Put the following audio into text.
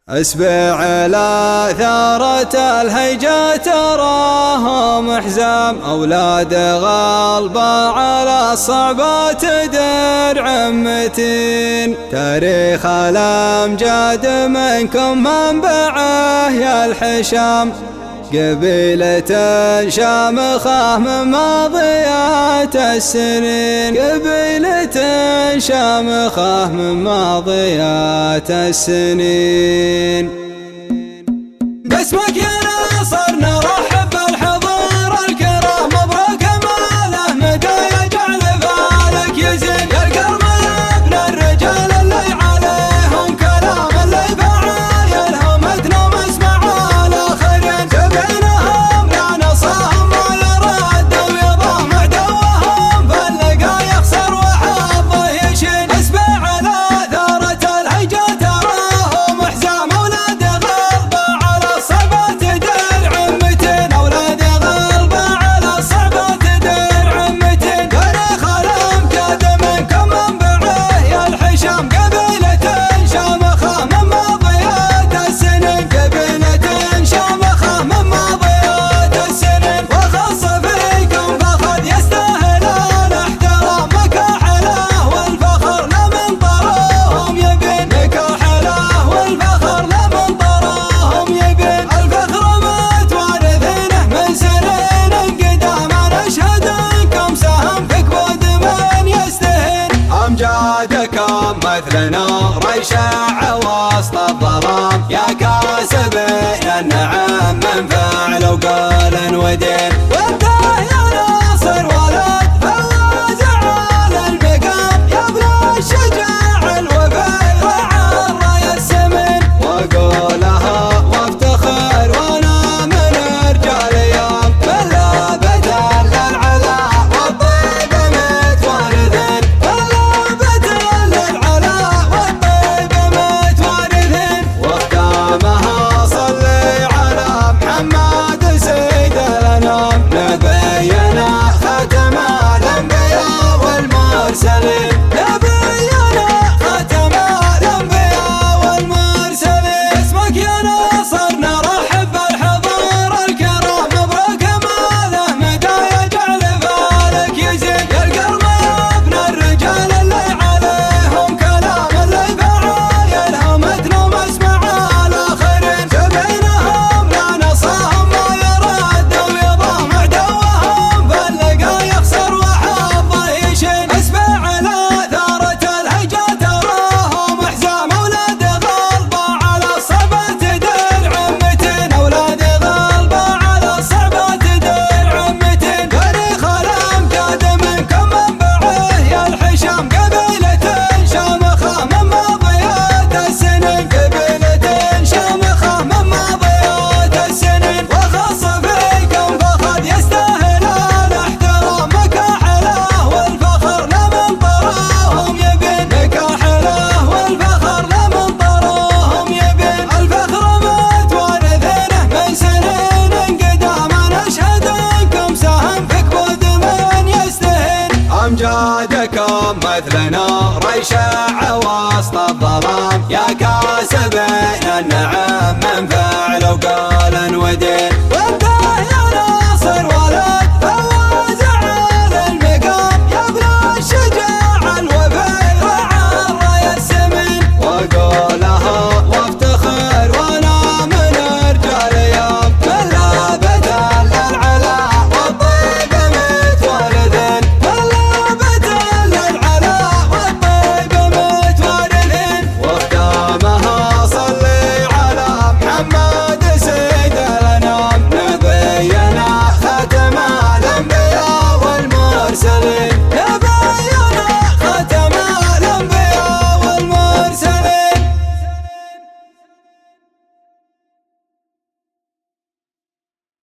اسبع على ثارة الهيجة تراهم حزام، أولاد غالبة على الصعبات درع متين. تاريخ الأمجاد منكم منبعه يا الحشام، قبيلة شامخة من ماضيات السنين. قبيلة شامخة من ماضيات السنين. باسمك يا ناصر نرحب بالحضور الكرام، مبروك ماله مدى يجعل فالك يزين. يا الكرم يا ابن الرجال اللي عليهم كلام، اللي بعايلهم اتنوا مسمع الاخرين. سبعينهم يا نصهم ما يرد ويضم عدوهم، فاللقا يخسر وحظه يشين. اسبع على ثارة الهيجة تراهم حزام، اولاد غلبة على الصعبات درع متين. اولاد غلبة على الصعبات درع متين. تاريخ الامجاد منكم منبعه يا الحشام، قبيلة شامخة من ماضيات السنين. قبيلة شامخة من ماضيات السنين. وخص فيكم فخر يستاهل الاحترام، مكاحله والفخر لا من طراهم يبين. مكاحله والفخر لا من طراهم يبين. الفخر متوارثينه من سنين قدام، نشهد انكم سهم في كبود من يستهين. امجادكم مثل نور يشع وسط الظلام، يا كاسبين النعم من فعل وقول ودين. وانت يا ناصر ولد فواز على المقام، يا ابن الشجاع الوفي رعى الراي السمين. واقولها وافتخر وانا من رجال يوم، بلابة للعلا والطيب متوارثين. بلابة للعلا والطيب متوارثين. واختامها صلي على محمد سيد الانام، نبينا ختم الانبياء والمرسلين. نبينا ختم الانبياء والمرسلين. اسمك يا ناصر نرحب بالحضور الكرام، مبروك ماله مدى يجعل فالك يزين. يا الكرم يا ابن الرجال اللي عليهم كلام، اللي بعايلهم اتنوا مسمع الاخرين. سبعينهم يا نصهم ما يرد ويضم عدوهم، فاللقا يخسر وحظه يشين. اسبع على ثارة الهيجة تراهم حزام، اولاد غلبة على الصعبات درع متين. اولاد غلبة على الصعبات درع متين. تاريخ الامجاد منكم منبعه يا الحشام، قبيلة شامخة من ماضيات السنين. قبيلة شامخة من ماضيات السنين. وخص فيكم فخر يستاهل الاحترام، مكاحله والفخر لا من طراهم يبين. مكاحله والفخر لا من طراهم يبين. الفخر متوارثينه من سنين قدام، نشهد انكم سهم في كبود من يستهين. امجادكم مثل نور يشع وسط الظلام، يا كاسبين النعم